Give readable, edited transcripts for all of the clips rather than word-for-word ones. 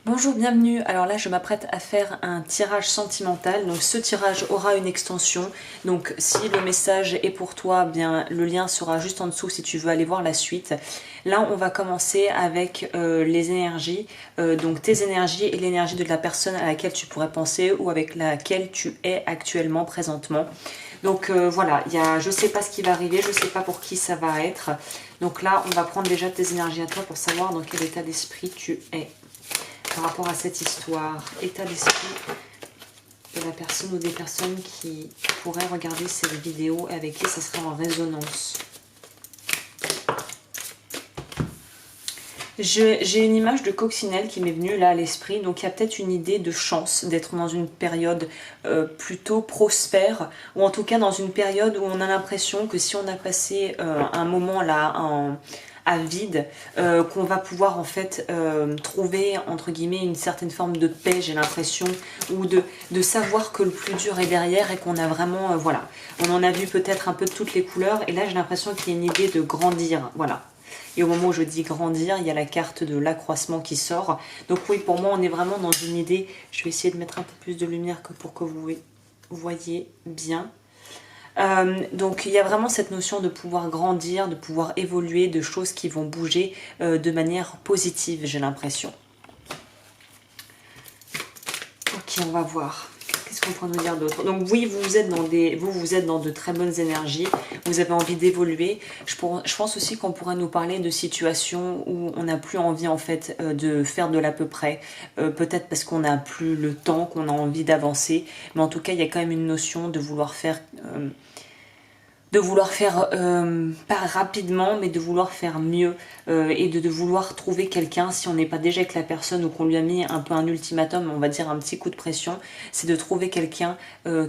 Bonjour, bienvenue. Alors là, je m'apprête à faire un tirage sentimental. Donc ce tirage aura une extension. Donc si le message est pour toi, bien le lien sera juste en dessous si tu veux aller voir la suite. Là, on va commencer avec les énergies. Donc tes énergies et l'énergie de la personne à laquelle tu pourrais penser ou avec laquelle tu es actuellement, présentement. Donc voilà, je ne sais pas ce qui va arriver, je ne sais pas pour qui ça va être. Donc là, on va prendre déjà tes énergies à toi pour savoir dans quel état d'esprit tu es. Par rapport à cette histoire, état d'esprit de la personne ou des personnes qui pourraient regarder cette vidéo et avec qui ça serait en résonance. J'ai une image de coccinelle qui m'est venue là à l'esprit, donc il y a peut-être une idée de chance d'être dans une période plutôt prospère, ou en tout cas dans une période où on a l'impression que si on a passé un moment là à vide, qu'on va pouvoir en fait trouver entre guillemets une certaine forme de paix, j'ai l'impression, ou de savoir que le plus dur est derrière et qu'on a vraiment, voilà, on en a vu peut-être un peu de toutes les couleurs, et là j'ai l'impression qu'il y a une idée de grandir, voilà. Et au moment où je dis grandir, il y a la carte de l'accroissement qui sort. Donc oui, pour moi, on est vraiment dans une idée. Je vais essayer de mettre un peu plus de lumière pour que vous voyez bien. Donc il y a vraiment cette notion de pouvoir grandir, de pouvoir évoluer, de choses qui vont bouger de manière positive, j'ai l'impression. Ok, on va voir. Qu'est-ce qu'on pourrait nous dire d'autre? Donc oui, vous êtes dans de très bonnes énergies, vous avez envie d'évoluer. Je pense aussi qu'on pourrait nous parler de situations où on n'a plus envie en fait de faire de l'à peu près, peut-être parce qu'on n'a plus le temps, qu'on a envie d'avancer, mais en tout cas il y a quand même une notion de vouloir faire pas rapidement, mais de vouloir faire mieux et de vouloir trouver quelqu'un, si on n'est pas déjà avec la personne ou qu'on lui a mis un peu un ultimatum, on va dire un petit coup de pression, c'est de trouver quelqu'un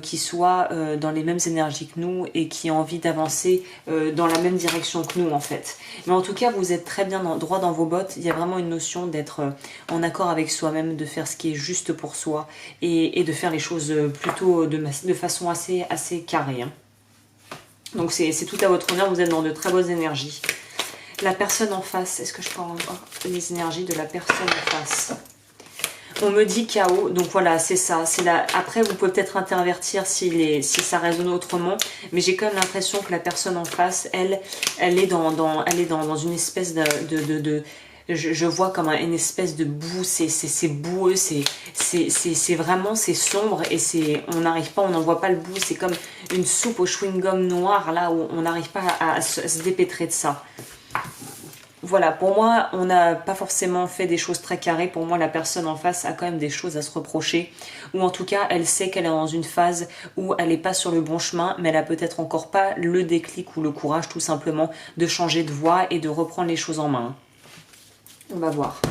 qui soit dans les mêmes énergies que nous et qui a envie d'avancer dans la même direction que nous en fait. Mais en tout cas, vous êtes très bien droit dans vos bottes, il y a vraiment une notion d'être en accord avec soi-même, de faire ce qui est juste pour soi et de faire les choses plutôt de façon assez carrée. Hein. Donc c'est tout à votre honneur, vous êtes dans de très bonnes énergies. La personne en face, est-ce que je peux avoir les énergies de la personne en face? On me dit chaos, donc voilà, c'est ça. Après, vous pouvez peut-être intervertir si ça résonne autrement, mais j'ai quand même l'impression que la personne en face, elle est dans une espèce je vois comme une espèce de boue, c'est boueux, c'est vraiment, c'est sombre et on n'arrive pas, on n'en voit pas le bout, c'est comme une soupe au chewing-gum noir là où on n'arrive pas à se dépêtrer de ça. Voilà, pour moi, on n'a pas forcément fait des choses très carrées. Pour moi, la personne en face a quand même des choses à se reprocher. Ou en tout cas, elle sait qu'elle est dans une phase où elle n'est pas sur le bon chemin, mais elle a peut-être encore pas le déclic ou le courage tout simplement de changer de voie et de reprendre les choses en main. On va voir.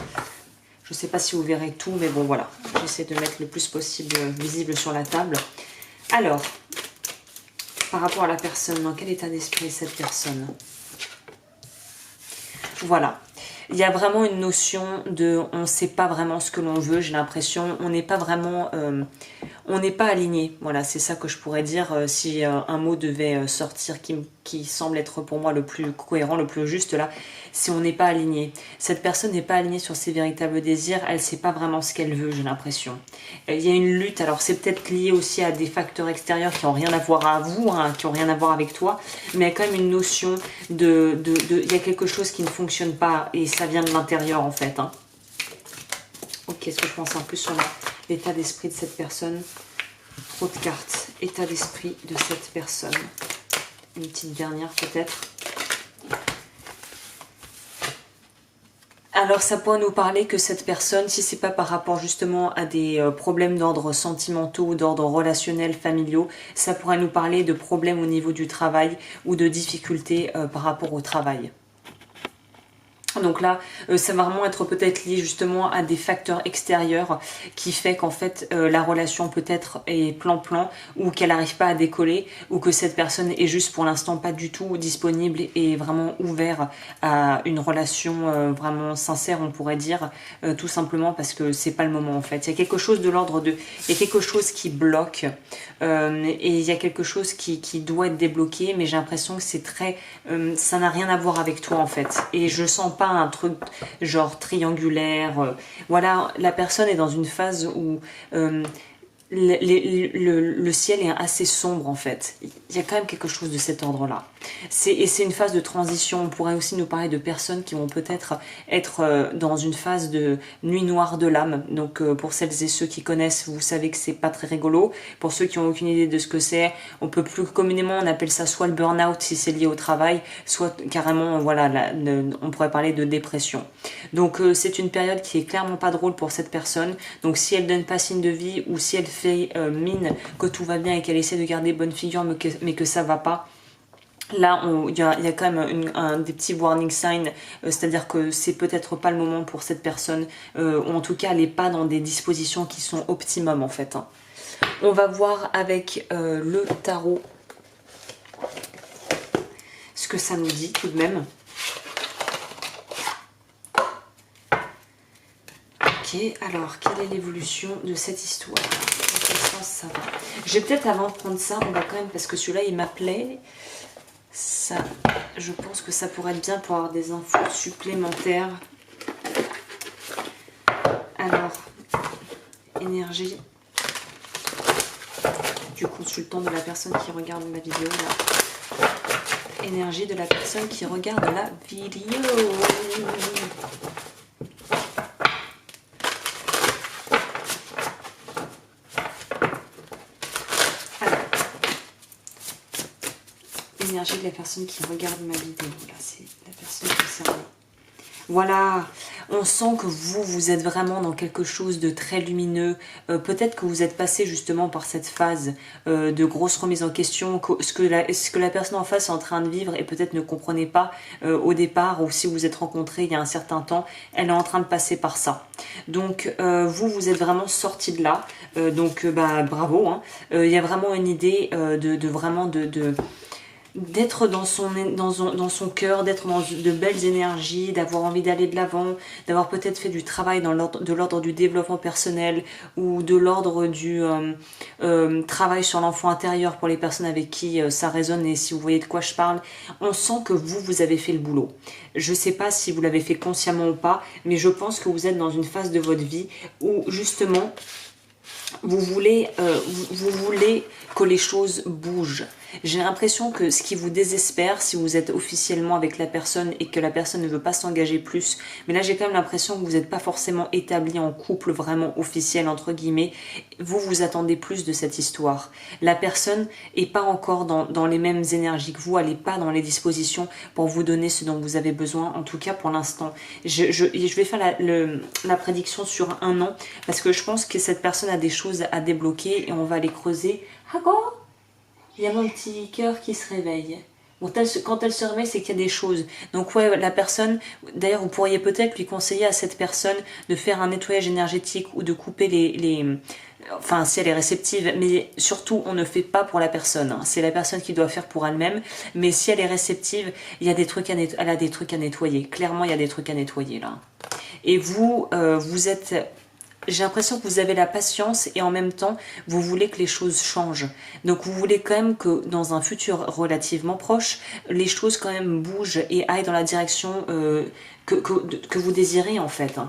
Je ne sais pas si vous verrez tout, mais bon, voilà. J'essaie de mettre le plus possible visible sur la table. Alors, par rapport à la personne, dans quel état d'esprit est cette personne? Voilà. Il y a vraiment une notion de on ne sait pas vraiment ce que l'on veut, j'ai l'impression. On n'est pas vraiment... on n'est pas aligné. Voilà, c'est ça que je pourrais dire si un mot devait sortir qui semble être pour moi le plus cohérent, le plus juste là. Si on n'est pas aligné. Cette personne n'est pas alignée sur ses véritables désirs, elle ne sait pas vraiment ce qu'elle veut, j'ai l'impression. Il y a une lutte, alors c'est peut-être lié aussi à des facteurs extérieurs qui n'ont rien à voir à vous, hein, qui n'ont rien à voir avec toi, mais il y a quand même une notion il y a quelque chose qui ne fonctionne pas et ça vient de l'intérieur en fait. Hein. Ok, est-ce que je pense un peu sur l'état d'esprit de cette personne? Trop de cartes. État d'esprit de cette personne. Une petite dernière peut-être. Alors ça pourrait nous parler que cette personne, si c'est pas par rapport justement à des problèmes d'ordre sentimentaux ou d'ordre relationnel, familiaux, ça pourrait nous parler de problèmes au niveau du travail ou de difficultés par rapport au travail. Donc là, ça va vraiment être peut-être lié justement à des facteurs extérieurs qui fait qu'en fait la relation peut-être est plan-plan ou qu'elle n'arrive pas à décoller ou que cette personne est juste pour l'instant pas du tout disponible et vraiment ouvert à une relation vraiment sincère, on pourrait dire, tout simplement parce que c'est pas le moment en fait. Il y a quelque chose de l'ordre de... Il y a quelque chose qui bloque et il y a quelque chose qui doit être débloqué, mais j'ai l'impression que c'est très... ça n'a rien à voir avec toi en fait. Et je sens pas un truc genre triangulaire. Voilà, la personne est dans une phase où le ciel est assez sombre en fait. Il y a quand même quelque chose de cet ordre-là. Et c'est une phase de transition. On pourrait aussi nous parler de personnes qui vont peut-être être dans une phase de nuit noire de l'âme. Donc pour celles et ceux qui connaissent, vous savez que c'est pas très rigolo. Pour ceux qui ont aucune idée de ce que c'est, on peut plus communément, on appelle ça soit le burn-out si c'est lié au travail, soit carrément, voilà, on pourrait parler de dépression. Donc c'est une période qui est clairement pas drôle pour cette personne. Donc si elle donne pas signe de vie ou si elle fait mine que tout va bien et qu'elle essaie de garder bonne figure mais que ça va pas, là il y a quand même des petits warning signs, c'est-à-dire que c'est peut-être pas le moment pour cette personne, ou en tout cas elle n'est pas dans des dispositions qui sont optimum en fait. On va voir avec le tarot ce que ça nous dit tout de même. Ok, alors quelle est l'évolution de cette histoire? Dans quel sens ça va? Je vais peut-être avant de prendre ça, on va quand même, parce que celui-là il m'appelait. Ça, je pense que ça pourrait être bien pour avoir des infos supplémentaires. Alors, énergie du consultant, de la personne qui regarde ma vidéo là. Énergie de la personne qui regarde la vidéo. Énergie de la personne qui regarde ma vidéo. Là, c'est la personne concernée. Voilà, on sent que vous êtes vraiment dans quelque chose de très lumineux. Peut-être que vous êtes passé justement par cette phase de grosse remise en question, ce que la personne en face est en train de vivre et peut-être ne comprenait pas au départ, ou si vous êtes rencontrés il y a un certain temps, elle est en train de passer par ça. Donc vous êtes vraiment sorti de là, donc bravo. Hein. Il y a vraiment une idée d'être dans son cœur, d'être dans de belles énergies, d'avoir envie d'aller de l'avant, d'avoir peut-être fait du travail de l'ordre du développement personnel ou de l'ordre du travail sur l'enfant intérieur pour les personnes avec qui ça résonne et si vous voyez de quoi je parle. On sent que vous avez fait le boulot. Je sais pas si vous l'avez fait consciemment ou pas, mais je pense que vous êtes dans une phase de votre vie où justement vous voulez que les choses bougent. J'ai l'impression que ce qui vous désespère, si vous êtes officiellement avec la personne et que la personne ne veut pas s'engager plus, mais là j'ai quand même l'impression que vous n'êtes pas forcément établi en couple vraiment officiel entre guillemets, vous attendez plus de cette histoire. La personne n'est pas encore dans les mêmes énergies que vous, elle n'est pas dans les dispositions pour vous donner ce dont vous avez besoin, en tout cas pour l'instant. Je vais faire la prédiction sur 1 an, parce que je pense que cette personne a des choses à débloquer et on va les creuser. D'accord ? Il y a mon petit cœur qui se réveille. Bon, quand elle se réveille, c'est qu'il y a des choses. Donc ouais, la personne, d'ailleurs vous pourriez peut-être lui conseiller à cette personne de faire un nettoyage énergétique ou de couper enfin si elle est réceptive, mais surtout on ne fait pas pour la personne, hein. C'est la personne qui doit faire pour elle-même, mais si elle est réceptive, il y a des trucs elle a des trucs à nettoyer. Clairement, il y a des trucs à nettoyer là. Et vous êtes... J'ai l'impression que vous avez la patience et en même temps, vous voulez que les choses changent. Donc vous voulez quand même que dans un futur relativement proche, les choses quand même bougent et aillent dans la direction que vous désirez en fait. Hein.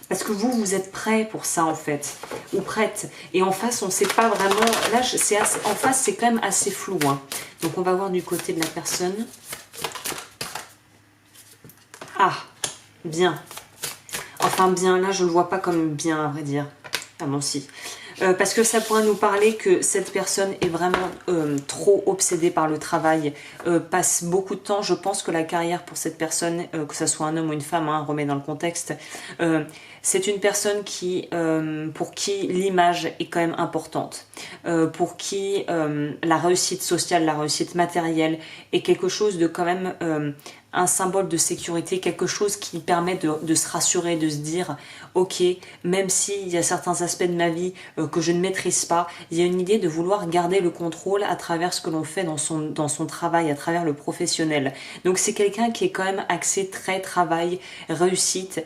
Parce que vous êtes prêt pour ça en fait, ou prête. Et en face, on ne sait pas vraiment... Là, en face, c'est quand même assez flou. Hein. Donc on va voir du côté de la personne. Ah, bien. Enfin bien, là je ne le vois pas comme bien à vrai dire. Ah bon si. Parce que ça pourrait nous parler que cette personne est vraiment trop obsédée par le travail, passe beaucoup de temps. Je pense que la carrière pour cette personne, que ce soit un homme ou une femme, hein, remet dans le contexte, c'est une personne pour qui l'image est quand même importante, pour qui la réussite sociale, la réussite matérielle est quelque chose de quand même... un symbole de sécurité, quelque chose qui permet de se rassurer, de se dire ok, même s'il y a certains aspects de ma vie que je ne maîtrise pas, il y a une idée de vouloir garder le contrôle à travers ce que l'on fait dans son travail, à travers le professionnel. Donc c'est quelqu'un qui est quand même axé très travail, réussite,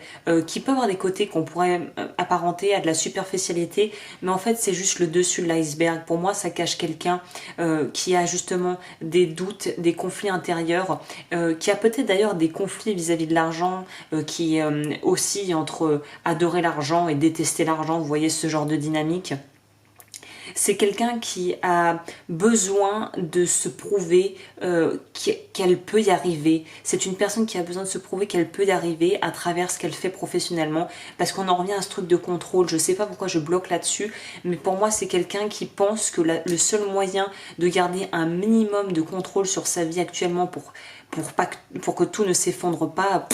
qui peut avoir des côtés qu'on pourrait apparenter à de la superficialité, mais en fait c'est juste le dessus de l'iceberg. Pour moi ça cache quelqu'un qui a justement des doutes, des conflits intérieurs, qui a peut-être peut-être d'ailleurs des conflits vis-à-vis de l'argent qui oscillent entre adorer l'argent et détester l'argent, vous voyez ce genre de dynamique. C'est quelqu'un qui a besoin de se prouver qu'elle peut y arriver. C'est une personne qui a besoin de se prouver qu'elle peut y arriver à travers ce qu'elle fait professionnellement. Parce qu'on en revient à ce truc de contrôle. Je sais pas pourquoi je bloque là-dessus, mais pour moi c'est quelqu'un qui pense que le seul moyen de garder un minimum de contrôle sur sa vie actuellement pour que tout ne s'effondre pas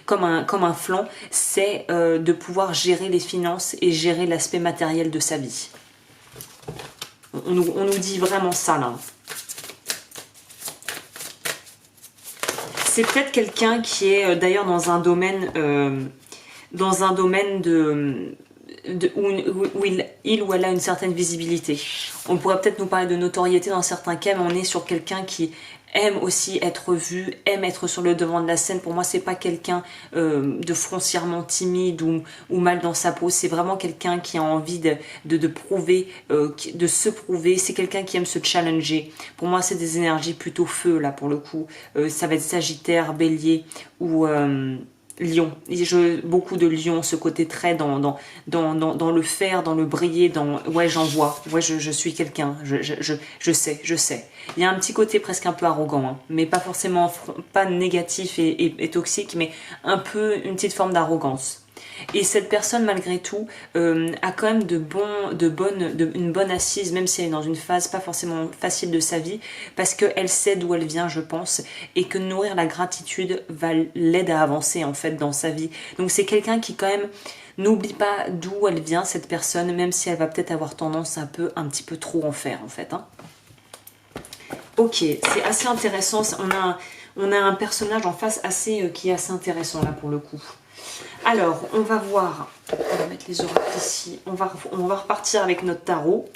comme un flanc, c'est de pouvoir gérer les finances et gérer l'aspect matériel de sa vie. On nous dit vraiment ça là. C'est peut-être quelqu'un qui est d'ailleurs dans un domaine où il ou elle a une certaine visibilité. On pourrait peut-être nous parler de notoriété dans certains cas, mais on est sur quelqu'un qui aime aussi être vu, aime être sur le devant de la scène. Pour moi, c'est pas quelqu'un de foncièrement timide ou mal dans sa peau. C'est vraiment quelqu'un qui a envie de prouver, de se prouver. C'est quelqu'un qui aime se challenger. Pour moi, c'est des énergies plutôt feu, là, pour le coup. Ça va être Sagittaire, Bélier ou Lion. Beaucoup de Lion, ce côté très dans le faire, dans le briller, ouais, j'en vois. Ouais, je suis quelqu'un. Je sais. Il y a un petit côté presque un peu arrogant, hein, mais pas forcément, pas négatif et toxique, mais une petite forme d'arrogance. Et cette personne, malgré tout, a quand même une bonne assise, même si elle est dans une phase pas forcément facile de sa vie, parce qu'elle sait d'où elle vient, je pense, et que nourrir la gratitude l'aide à avancer, en fait, dans sa vie. Donc c'est quelqu'un qui, quand même, n'oublie pas d'où elle vient, cette personne, même si elle va peut-être avoir tendance un petit peu trop en faire, en fait, hein. Ok, c'est assez intéressant. On a un personnage en face qui est assez intéressant, là, pour le coup. Alors, on va voir, on va mettre les oracles ici, on va repartir avec notre tarot.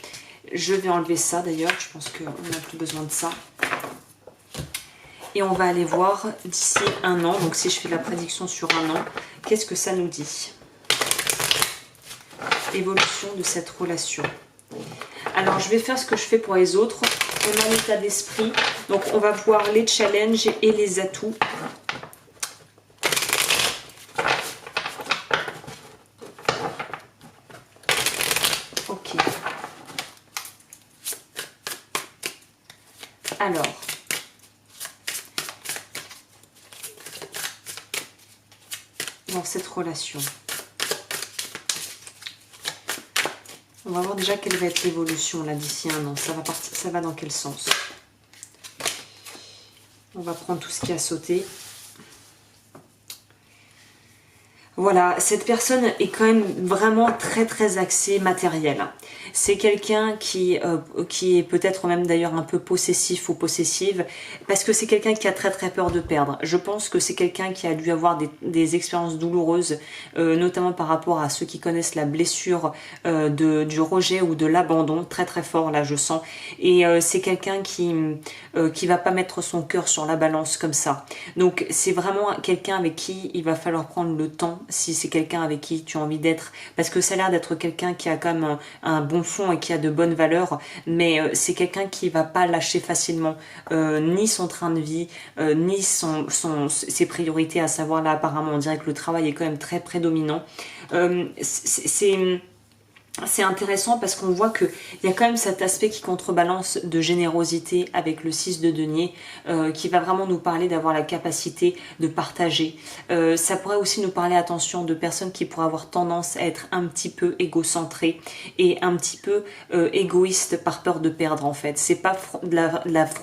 Je vais enlever ça d'ailleurs, je pense qu'on n'a plus besoin de ça. Et on va aller voir d'ici un an, donc si je fais la prédiction sur un an, qu'est-ce que ça nous dit? Évolution de cette relation. Alors, je vais faire ce que je fais pour les autres. On a l'état d'esprit, donc on va voir les challenges et les atouts. Ok. Alors, dans cette relation, on va voir déjà quelle va être l'évolution là d'ici un an. Ça va dans quel sens? On va prendre tout ce qui a sauté. Voilà, cette personne est quand même vraiment très très axée matériel. C'est quelqu'un qui est peut-être même d'ailleurs un peu possessif ou possessive, parce que c'est quelqu'un qui a très très peur de perdre. Je pense que c'est quelqu'un qui a dû avoir des expériences douloureuses, notamment par rapport à ceux qui connaissent la blessure du rejet ou de l'abandon, très très fort là je sens. Et c'est quelqu'un qui va pas mettre son cœur sur la balance comme ça. Donc c'est vraiment quelqu'un avec qui il va falloir prendre le temps, si c'est quelqu'un avec qui tu as envie d'être, parce que ça a l'air d'être quelqu'un qui a quand même un bon fond et qui a de bonnes valeurs, mais c'est quelqu'un qui va pas lâcher facilement ni son train de vie, ni ses priorités, à savoir là apparemment on dirait que le travail est quand même très prédominant. C'est intéressant parce qu'on voit qu'il y a quand même cet aspect qui contrebalance de générosité avec le 6 de denier qui va vraiment nous parler d'avoir la capacité de partager. Ça pourrait aussi nous parler, attention, de personnes qui pourraient avoir tendance à être un petit peu égocentrées et un petit peu égoïstes par peur de perdre en fait. C'est pas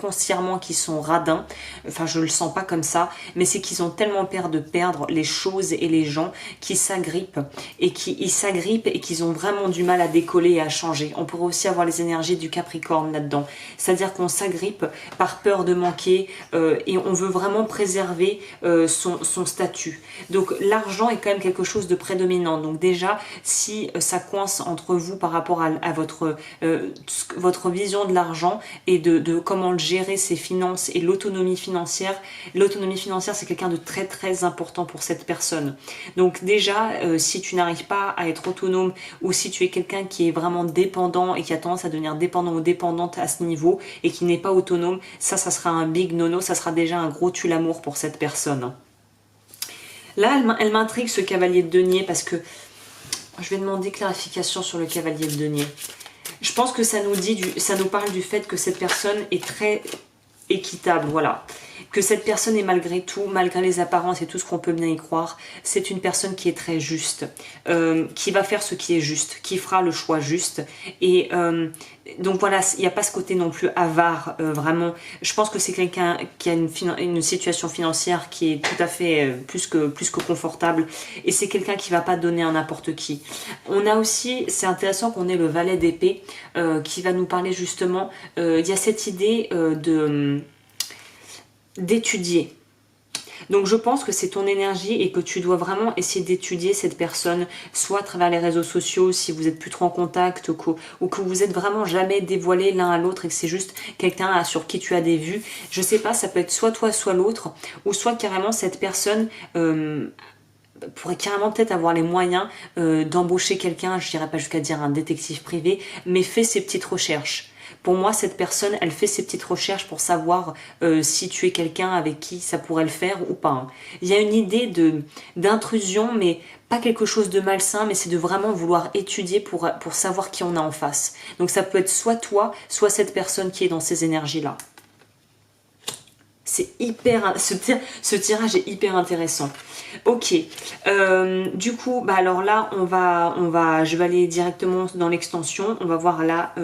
foncièrement qu'ils sont radins, enfin je le sens pas comme ça, mais c'est qu'ils ont tellement peur de perdre les choses et les gens qu'ils s'agrippent et qu'ils ont vraiment du mal à décoller et à changer. On pourrait aussi avoir les énergies du Capricorne là-dedans. C'est-à-dire qu'on s'agrippe par peur de manquer et on veut vraiment préserver son statut. Donc l'argent est quand même quelque chose de prédominant. Donc déjà, si ça coince entre vous par rapport à votre vision de l'argent et de comment le gérer, ses finances et l'autonomie financière c'est quelqu'un de très très important pour cette personne. Donc déjà, si tu n'arrives pas à être autonome ou si tu es es quelqu'un qui est vraiment dépendant et qui a tendance à devenir dépendant ou dépendante à ce niveau et qui n'est pas autonome, ça sera un big nono, ça sera déjà un gros tue l'amour pour cette personne. Là, elle m'intrigue ce cavalier de denier parce que je vais demander clarification sur le cavalier de denier. Je pense que ça nous parle du fait que cette personne est très équitable, voilà. Que cette personne est malgré tout, malgré les apparences et tout ce qu'on peut bien y croire, c'est une personne qui est très juste, qui va faire ce qui est juste, qui fera le choix juste. Et donc voilà, il n'y a pas ce côté non plus avare, vraiment. Je pense que c'est quelqu'un qui a une situation financière qui est tout à fait plus que confortable. Et c'est quelqu'un qui ne va pas donner à n'importe qui. On a aussi, c'est intéressant qu'on ait le valet d'épée qui va nous parler justement, il y a cette idée d'étudier. Donc je pense que c'est ton énergie et que tu dois vraiment essayer d'étudier cette personne, soit à travers les réseaux sociaux si vous êtes plus trop en contact ou que vous êtes vraiment jamais dévoilé l'un à l'autre et que c'est juste quelqu'un sur qui tu as des vues. Je sais pas, ça peut être soit toi soit l'autre, ou soit carrément cette personne pourrait carrément peut-être avoir les moyens d'embaucher quelqu'un, je dirais pas jusqu'à dire un détective privé, mais fait ses petites recherches. Pour moi, cette personne, elle fait ses petites recherches pour savoir si tu es quelqu'un avec qui ça pourrait le faire ou pas. Hein. Il y a une idée d'intrusion, mais pas quelque chose de malsain, mais c'est de vraiment vouloir étudier pour savoir qui on a en face. Donc ça peut être soit toi, soit cette personne qui est dans ces énergies-là. C'est hyper... Ce tirage est hyper intéressant. Ok. Du coup, bah alors là, je vais aller directement dans l'extension. On va voir là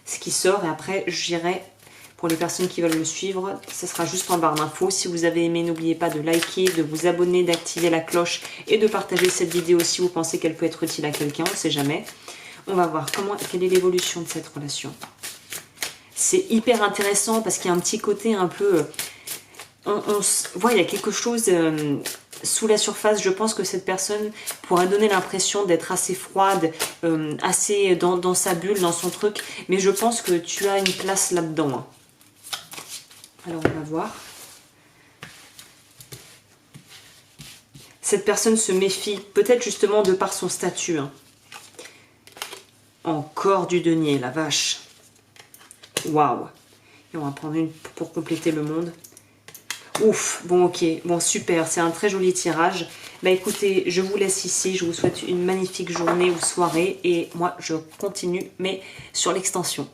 ce qui sort. Et après, j'irai, pour les personnes qui veulent me suivre, ce sera juste en barre d'infos. Si vous avez aimé, n'oubliez pas de liker, de vous abonner, d'activer la cloche et de partager cette vidéo si vous pensez qu'elle peut être utile à quelqu'un. On ne sait jamais. On va voir quelle est l'évolution de cette relation. C'est hyper intéressant parce qu'il y a un petit côté un peu... on voit, il y a quelque chose sous la surface. Je pense que cette personne pourrait donner l'impression d'être assez froide, assez dans sa bulle, dans son truc. Mais je pense que tu as une place là-dedans. Hein. Alors, on va voir. Cette personne se méfie, peut-être justement de par son statut. Hein. Encore du denier, la vache. Waouh. Et on va prendre une pour compléter le monde. Ouf, bon ok, bon super, c'est un très joli tirage. Bah écoutez, je vous laisse ici, je vous souhaite une magnifique journée ou soirée et moi je continue mais sur l'extension.